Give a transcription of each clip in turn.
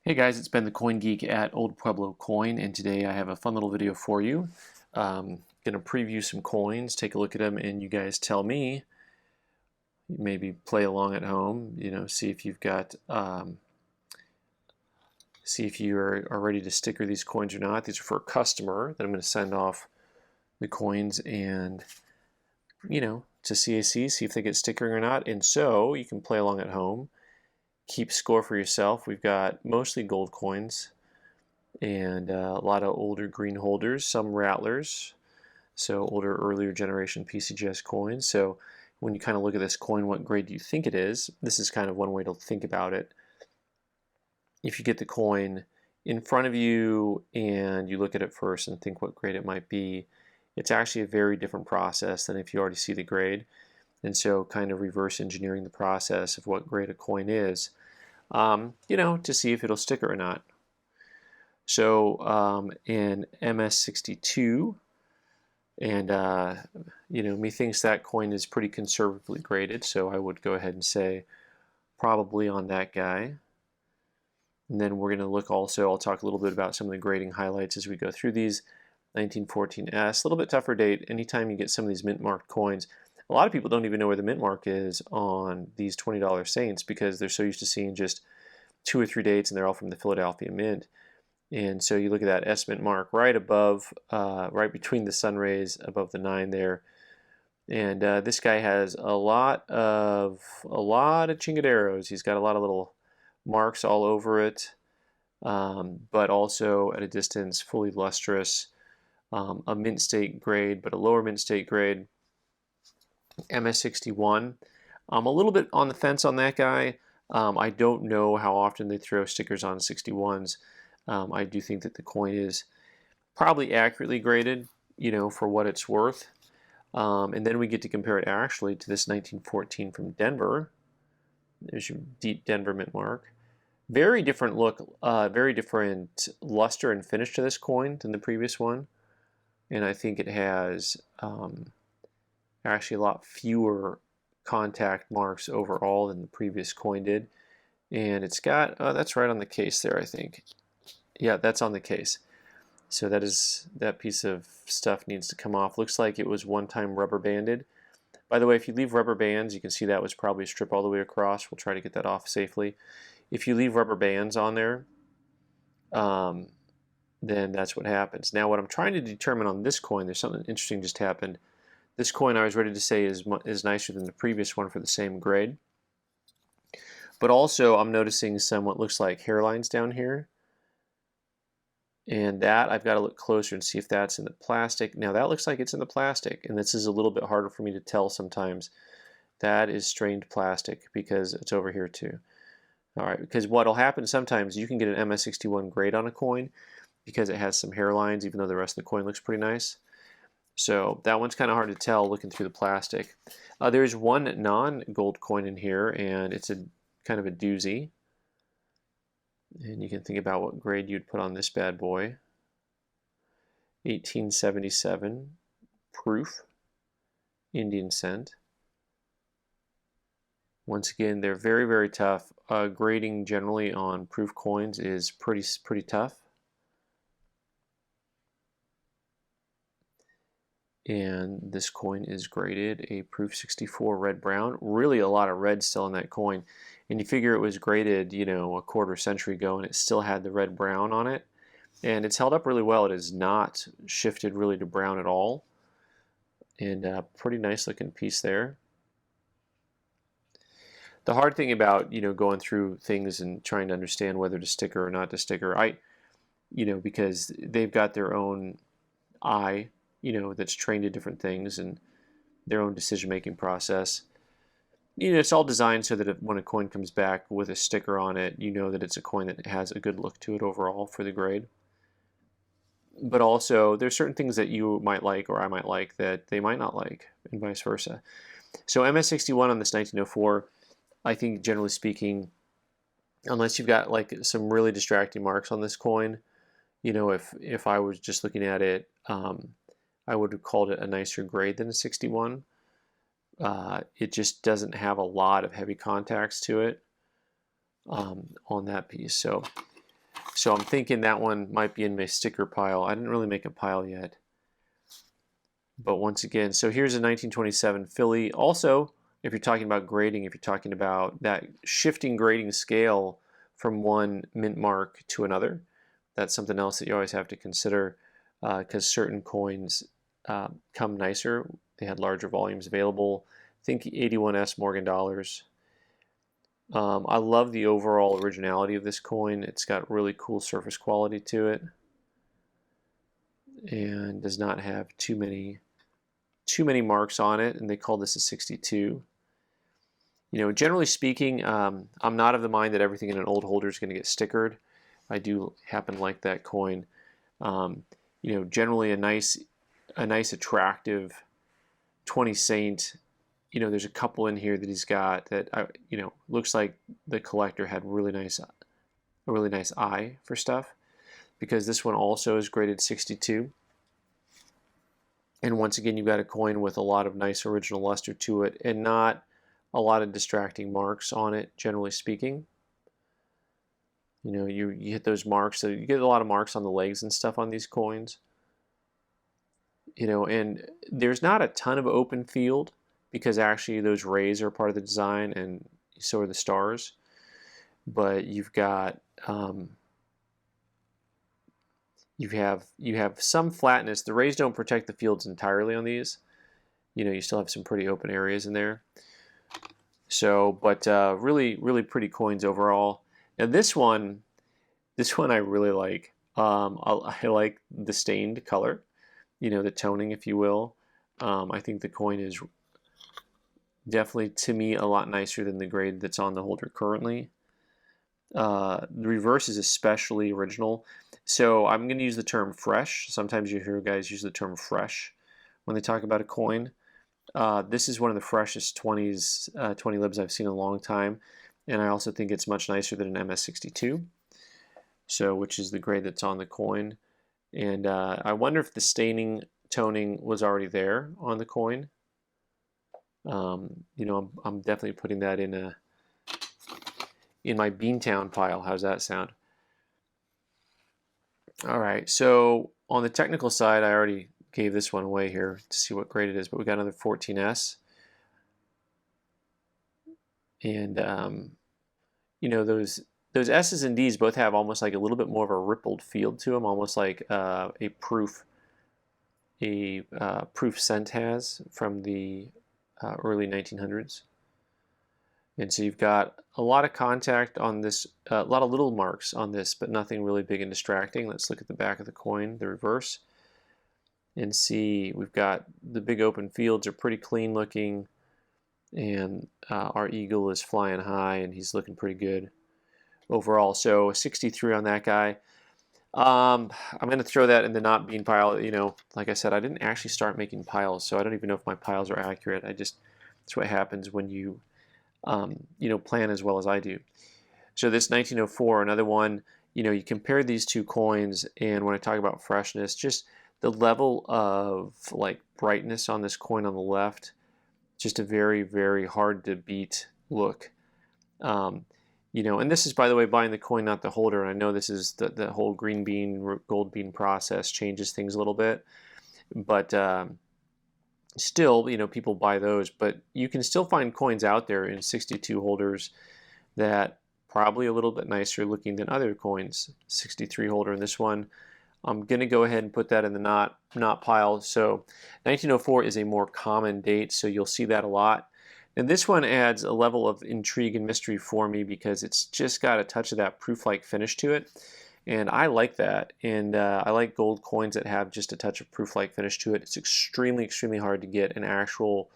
Hey guys, it's Ben the Coin Geek at Old Pueblo Coin, and today I have a fun little video for you. Gonna preview some coins, take a look at them, and you guys tell me, maybe play along at home, see if you've got, see if you are ready to sticker these coins or not. These are for a customer that I'm gonna send off the coins and, to CAC, see if they get stickering or not. And so you can play along at home, keep score for yourself. We've got mostly gold coins and a lot of older green holders, some rattlers, so older, earlier generation PCGS coins. So when you kind of look at this coin, what grade do you think it is? This is kind of one way to think about it. If you get the coin in front of you and you look at it first and think what grade it might be, it's actually a very different process than if you already see the grade. And so kind of reverse engineering the process of what grade a coin is, to see if it'll sticker or not. So in MS62, and methinks that coin is pretty conservatively graded, so I would go ahead and say probably on that guy. And then we're going to look also, I'll talk a little bit about some of the grading highlights as we go through these. 1914S, a little bit tougher date. Anytime you get some of these mint marked coins, a lot of people don't even know where the mint mark is on these $20 Saints because they're so used to seeing just 2 or 3 dates and they're all from the Philadelphia Mint. And so you look at that S mint mark right above, right between the sun rays above the 9 there. And this guy has a lot of chingaderos. He's got a lot of little marks all over it, but also at a distance fully lustrous. A mint state grade, but a lower mint state grade. MS61. I'm a little bit on the fence on that guy. I don't know how often they throw stickers on 61s. I do think that the coin is probably accurately graded, for what it's worth. And then we get to compare it actually to this 1914 from Denver. There's your deep Denver mint mark. Very different look, very different luster and finish to this coin than the previous one. And I think it has actually a lot fewer contact marks overall than the previous coin did. And it's got, that's right on the case there, I think. Yeah, that's on the case. So that piece of stuff needs to come off. Looks like it was one time rubber banded. By the way, if you leave rubber bands, you can see that was probably a strip all the way across. We'll try to get that off safely. If you leave rubber bands on there, then that's what happens. Now what I'm trying to determine on this coin, there's something interesting just happened. This coin I was ready to say is nicer than the previous one for the same grade. But also I'm noticing some what looks like hairlines down here. And that I've got to look closer and see if that's in the plastic. Now that looks like it's in the plastic, and this is a little bit harder for me to tell sometimes. That is strained plastic because it's over here too. All right, because what'll happen sometimes, you can get an MS61 grade on a coin because it has some hairlines, even though the rest of the coin looks pretty nice. So that one's kind of hard to tell looking through the plastic. There's one non-gold coin in here, and it's a kind of a doozy. And you can think about what grade you'd put on this bad boy. 1877 proof Indian cent. Once again, they're very, very tough. Grading generally on proof coins is pretty tough. And this coin is graded a proof 64 red brown. Really a lot of red still in that coin. And you figure it was graded, a quarter century ago, and it still had the red brown on it. And it's held up really well. It has not shifted really to brown at all. And a pretty nice looking piece there. The hard thing about, going through things and trying to understand whether to sticker or not to sticker, because they've got their own eye, that's trained to different things and their own decision-making process. It's all designed so that when a coin comes back with a sticker on it, you know that it's a coin that has a good look to it overall for the grade. But also, there's certain things that you might like or I might like that they might not like, and vice versa. So MS61 on this 1904, I think generally speaking, unless you've got like some really distracting marks on this coin, if I was just looking at it, I would have called it a nicer grade than a 61. It just doesn't have a lot of heavy contacts to it on that piece. So So I'm thinking that one might be in my sticker pile. I didn't really make a pile yet. But once again, so here's a 1927 Philly. Also, if you're talking about grading, if you're talking about that shifting grading scale from one mint mark to another, that's something else that you always have to consider, because certain coins come nicer. They had larger volumes available. Think 81S Morgan dollars. I love the overall originality of this coin. It's got really cool surface quality to it, and does not have too many marks on it, and they call this a 62. You know, generally speaking, I'm not of the mind that everything in an old holder is going to get stickered. I do happen to like that coin. You know, generally a nice attractive 20 Saint. You know, there's a couple in here that he's got that you know, looks like the collector had a really nice eye for stuff, because this one also is graded 62. And once again, you've got a coin with a lot of nice original luster to it, and not a lot of distracting marks on it, generally speaking. You know, you hit those marks, so you get a lot of marks on the legs and stuff on these coins. You know, and there's not a ton of open field, because actually those rays are part of the design, and so are the stars. But you've got you have some flatness. The rays don't protect the fields entirely on these. You know, you still have some pretty open areas in there. So, but really pretty coins overall. Now this one I really like. I like the stained color, you know, the toning, if you will. I think the coin is definitely, to me, a lot nicer than the grade that's on the holder currently. The reverse is especially original. So I'm going to use the term fresh. Sometimes you hear guys use the term fresh when they talk about a coin. This is one of the freshest 20 libs I've seen in a long time, and I also think it's much nicer than an MS62, so which is the grade that's on the coin. And I wonder if the staining toning was already there on the coin. You know, I'm definitely putting that in my Beantown pile. How's that sound? All right, so on the technical side, I already gave this one away here to see what grade it is, but we got another 14S. And you know, those S's and D's both have almost like a little bit more of a rippled feel to them, almost like a proof cent has from the early 1900s. And so you've got a lot of contact on this, a lot of little marks on this, but nothing really big and distracting. Let's look at the back of the coin, the reverse, and see we've got the big open fields are pretty clean looking, and our eagle is flying high, and he's looking pretty good overall. So 63 on that guy. I'm going to throw that in the not bean pile. You know, like I said, I didn't actually start making piles, so I don't even know if my piles are accurate. That's what happens when you you know, plan as well as I do. So this 1904, another one, you know, you compare these two coins, and when I talk about freshness, just the level of like brightness on this coin on the left, just a very hard to beat look. You know, and this is, by the way, buying the coin, not the holder. And I know this is the whole green bean, gold bean process changes things a little bit, but still, you know, people buy those, but you can still find coins out there in 62 holders that probably a little bit nicer looking than other coins. 63 holder in this one. I'm going to go ahead and put that in the not pile. So 1904 is a more common date, so you'll see that a lot. And this one adds a level of intrigue and mystery for me because it's just got a touch of that proof-like finish to it. And I like that, and I like gold coins that have just a touch of proof-like finish to it. It's extremely hard to get an actual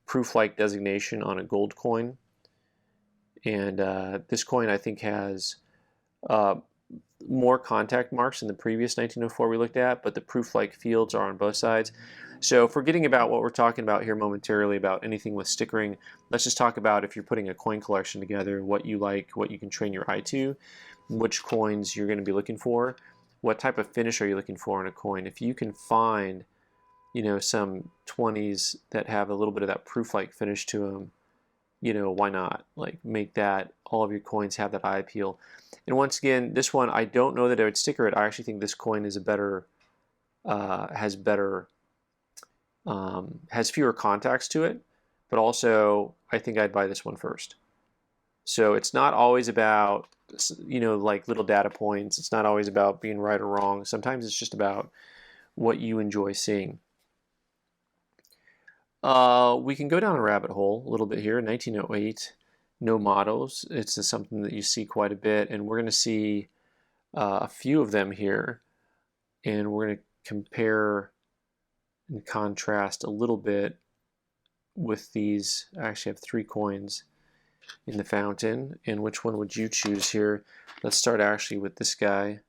proof-like designation on a gold coin. And this coin, I think, has more contact marks than the previous 1904 we looked at, but the proof-like fields are on both sides. So forgetting about what we're talking about here momentarily about anything with stickering, let's just talk about, if you're putting a coin collection together, what you like, what you can train your eye to, which coins you're going to be looking for, what type of finish are you looking for in a coin. If you can find, you know, some 20s that have a little bit of that proof-like finish to them, you know, why not? Like, make that all of your coins have that eye appeal. And once again, this one, I don't know that I would sticker it. I actually think this coin is a better, has fewer contacts to it, but also I think I'd buy this one first. So it's not always about, like little data points. It's not always about being right or wrong. Sometimes it's just about what you enjoy seeing. We can go down a rabbit hole a little bit here. 1908, no mottos. It's something that you see quite a bit, and we're going to see a few of them here, and we're going to compare and contrast a little bit with these. I actually have 3 coins in the fountain, and which one would you choose here? Let's start actually with this guy.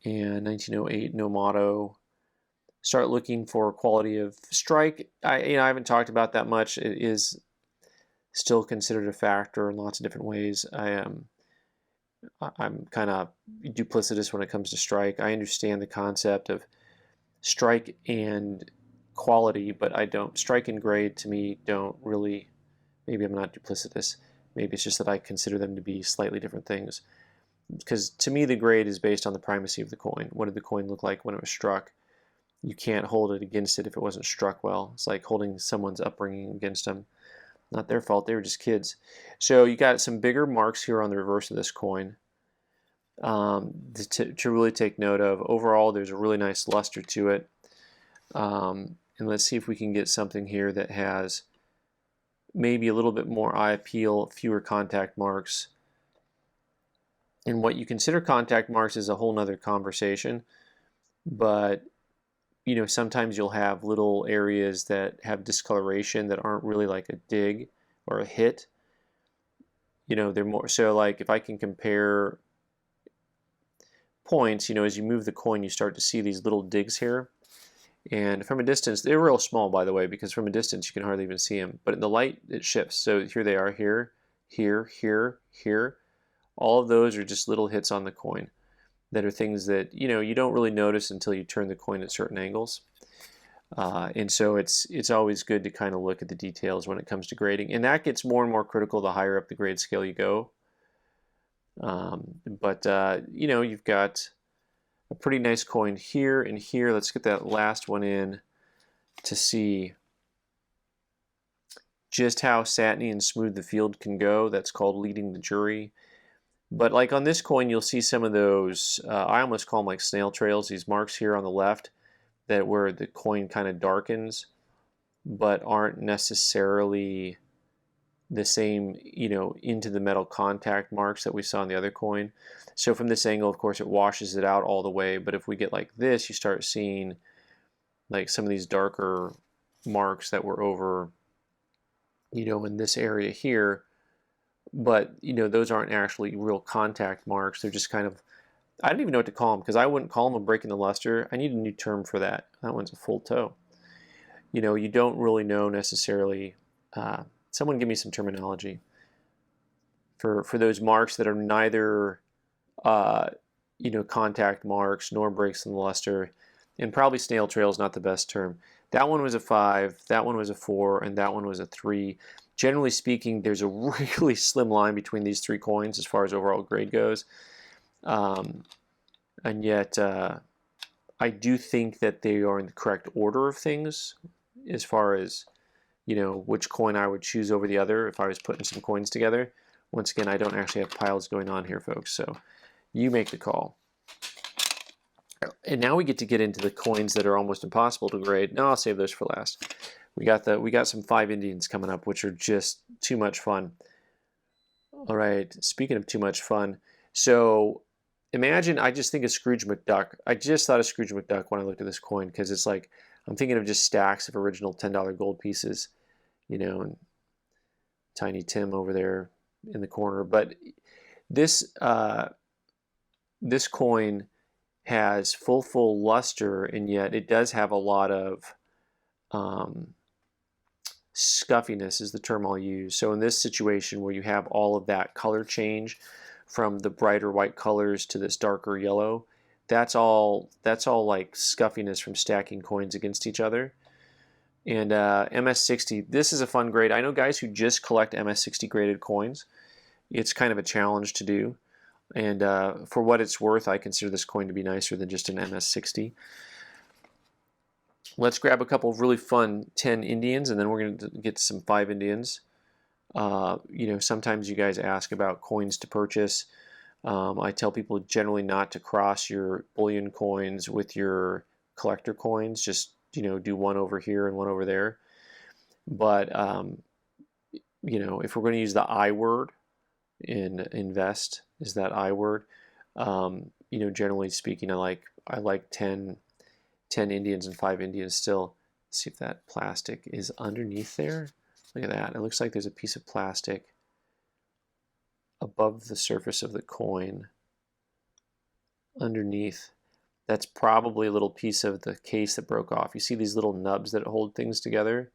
And 1908, no motto. Start looking for quality of strike. I haven't talked about that much. It is still considered a factor in lots of different ways. I'm kind of duplicitous when it comes to strike. I understand the concept of strike and quality, but I don't. Strike and grade to me don't really. Maybe I'm not duplicitous. Maybe it's just that I consider them to be slightly different things. Because to me, the grade is based on the primacy of the coin. What did the coin look like when it was struck? You can't hold it against it if it wasn't struck well. It's like holding someone's upbringing against them. Not their fault. They were just kids. So you got some bigger marks here on the reverse of this coin to really take note of. Overall, there's a really nice luster to it. And let's see if we can get something here that has maybe a little bit more eye appeal, fewer contact marks. And what you consider contact marks is a whole nother conversation. But, sometimes you'll have little areas that have discoloration that aren't really like a dig or a hit. They're more, so like if I can compare points, as you move the coin, you start to see these little digs here. And from a distance, they're real small, by the way, because from a distance you can hardly even see them. But in the light, it shifts. So here they are, here, here, here, here. All of those are just little hits on the coin that are things that, you don't really notice until you turn the coin at certain angles. And so it's always good to kind of look at the details when it comes to grading. And that gets more and more critical the higher up the grade scale you go. You've got a pretty nice coin here and here. Let's get that last one in to see just how satiny and smooth the field can go. That's called leading the jury. But like on this coin, you'll see some of those, I almost call them like snail trails, these marks here on the left that where the coin kind of darkens, but aren't necessarily the same, into the metal contact marks that we saw on the other coin. So from this angle, of course, it washes it out all the way. But if we get like this, you start seeing like some of these darker marks that were over, in this area here. But, those aren't actually real contact marks. They're just kind of, I don't even know what to call them, because I wouldn't call them a break in the luster. I need a new term for that. That one's a full toe. You don't really know necessarily. Someone give me some terminology for those marks that are neither, contact marks nor breaks in the luster. And probably snail trail is not the best term. That one was a 5, that one was a 4, and that one was a 3. Generally speaking, there's a really slim line between these 3 coins as far as overall grade goes. And yet, I do think that they are in the correct order of things as far as, which coin I would choose over the other if I was putting some coins together. Once again, I don't actually have piles going on here, folks, so you make the call. And now we get into the coins that are almost impossible to grade. No, I'll save those for last. We got some 5 Indians coming up, which are just too much fun. All right, speaking of too much fun, so imagine I just think of Scrooge McDuck. I just thought of Scrooge McDuck when I looked at this coin, because it's like I'm thinking of just stacks of original $10 gold pieces, and Tiny Tim over there in the corner. But this coin has full luster, and yet it does have a lot of scuffiness is the term I'll use. So in this situation where you have all of that color change from the brighter white colors to this darker yellow, that's all like scuffiness from stacking coins against each other. And MS60, this is a fun grade. I know guys who just collect MS60 graded coins, it's kind of a challenge to do. And for what it's worth, I consider this coin to be nicer than just an MS60. Let's grab a couple of really fun 10 Indians, and then we're going to get to some 5 Indians. Sometimes you guys ask about coins to purchase. I tell people generally not to cross your bullion coins with your collector coins. Just, do one over here and one over there. But, if we're going to use the I word in invest, is that I word, generally speaking, I like 10 Indians and 5 Indians still. Let's see if that plastic is underneath there. Look at that. It looks like there's a piece of plastic above the surface of the coin underneath. That's probably a little piece of the case that broke off. You see these little nubs that hold things together,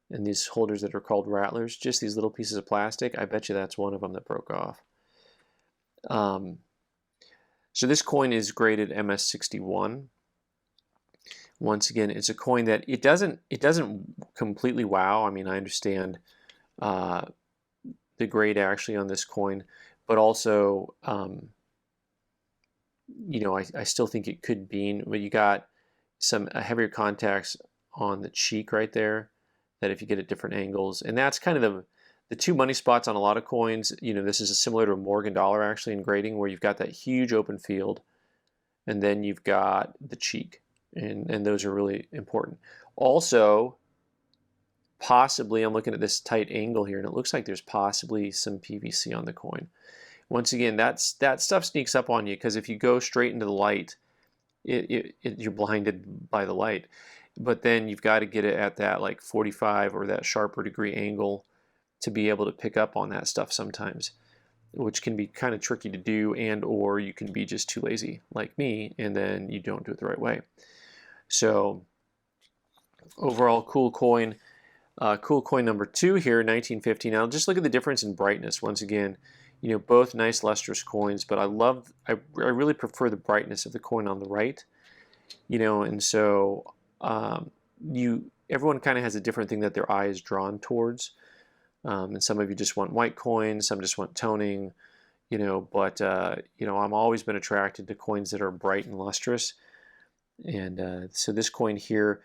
and these holders that are called rattlers, just these little pieces of plastic. I bet you that's one of them that broke off. So this coin is graded MS61. Once again, it's a coin that it doesn't completely wow. I mean, I understand the grade actually on this coin, but also I still think it could be. But you got some heavier contacts on the cheek right there that if you get at different angles, and that's kind of the two money spots on a lot of coins. This is similar to a Morgan dollar actually in grading, where you've got that huge open field, and then you've got the cheek. And those are really important. Also, possibly, I'm looking at this tight angle here, and it looks like there's possibly some PVC on the coin. Once again, that stuff sneaks up on you, because if you go straight into the light, you're blinded by the light. But then you've got to get it at that like 45 or that sharper degree angle to be able to pick up on that stuff sometimes, which can be kind of tricky to do, and or you can be just too lazy like me, and then you don't do it the right way. So overall, cool coin. Cool coin number 2 here, 1950. Now just look at the difference in brightness. Once again, both nice lustrous coins, but I really prefer the brightness of the coin on the right. And so everyone kind of has a different thing that their eye is drawn towards. And some of you just want white coins, some just want toning, but I'm always been attracted to coins that are bright and lustrous. And so this coin here,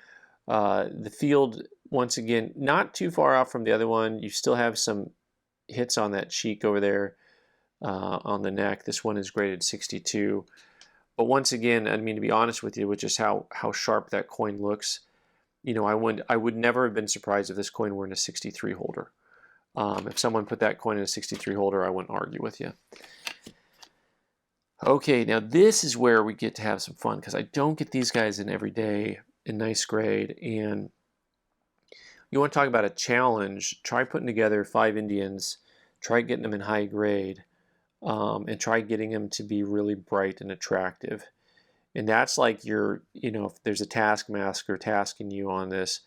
the field, once again, not too far off from the other one. You still have some hits on that cheek over there on the neck. This one is graded 62. But once again, I mean, to be honest with you, with just how sharp that coin looks, I would never have been surprised if this coin were in a 63 holder. If someone put that coin in a 63 holder, I wouldn't argue with you. Okay, now this is where we get to have some fun, because I don't get these guys in every day in nice grade. And you want to talk about a challenge, try putting together 5 Indians, try getting them in high grade, and try getting them to be really bright and attractive. And that's like if there's a taskmaster tasking you on this,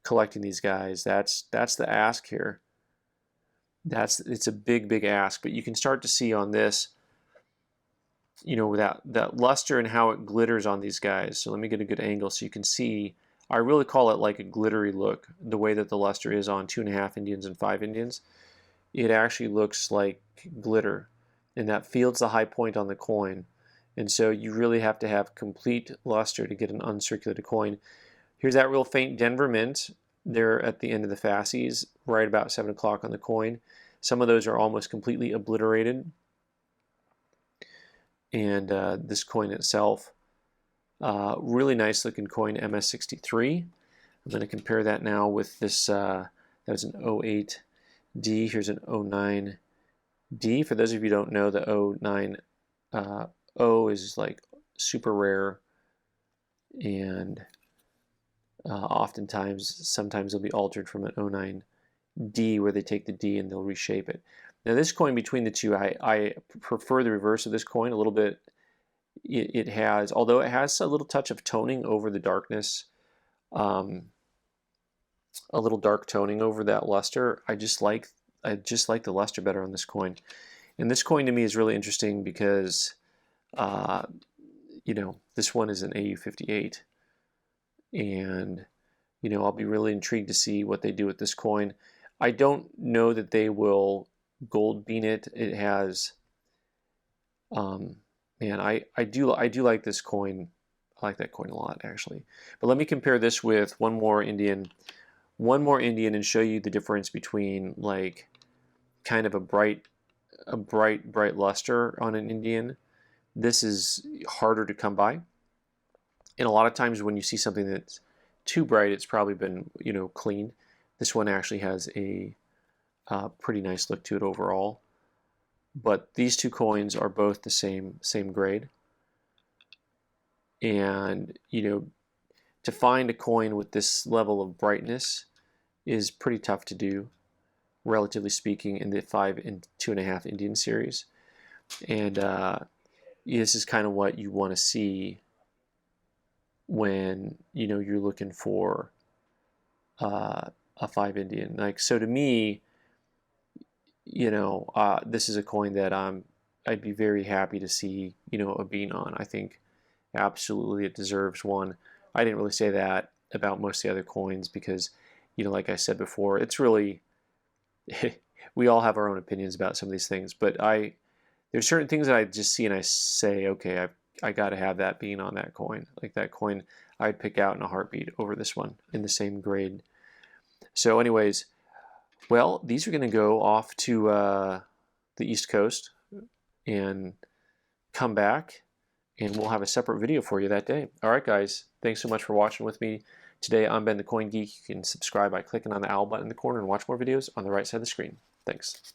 collecting these guys, that's the ask here. It's a big ask, but you can start to see on this, that luster and how it glitters on these guys. So let me get a good angle so you can see. I really call it like a glittery look, the way that the luster is on 2.5 Indians and 5 Indians. It actually looks like glitter, and that field's the high point on the coin. And so you really have to have complete luster to get an uncirculated coin. Here's that real faint Denver mint there at the end of the fascies, right about 7 o'clock on the coin. Some of those are almost completely obliterated. And this coin itself, really nice looking coin, MS63. I'm going to compare that now with this, that was an 08D. Here's an 09D. For those of you who don't know, the 09 O is like super rare, and sometimes it'll be altered from an 09D, where they take the D and they'll reshape it. Now this coin, between the two, I prefer the reverse of this coin a little bit. It has, although it has a little touch of toning over the darkness, a little dark toning over that luster. I just like the luster better on this coin. And this coin to me is really interesting because, this one is an AU58, and I'll be really intrigued to see what they do with this coin. I don't know that they will gold bean it. It has, man, I do like this coin. I like that coin a lot, actually. But let me compare this with one more Indian, and show you the difference between like kind of a bright luster on an Indian. This is harder to come by. And a lot of times when you see something that's too bright, it's probably been, cleaned. This one actually has a pretty nice look to it overall. But these two coins are both the same grade. And, to find a coin with this level of brightness is pretty tough to do, relatively speaking, in the 5 and 2.5 Indian series. And this is kind of what you want to see when you're looking for a 5 Indian. Like, so to me, this is a coin that I'd be very happy to see a bean on. I think absolutely it deserves one. I didn't really say that about most of the other coins because, like I said before, it's really we all have our own opinions about some of these things, but there's certain things that I just see and I say, okay, I got to have that bean on that coin. Like that coin I'd pick out in a heartbeat over this one in the same grade. So anyways, well, these are going to go off to the East Coast and come back, and we'll have a separate video for you that day. All right, guys, thanks so much for watching with me today. I'm Ben the Coin Geek. You can subscribe by clicking on the owl button in the corner and watch more videos on the right side of the screen. Thanks.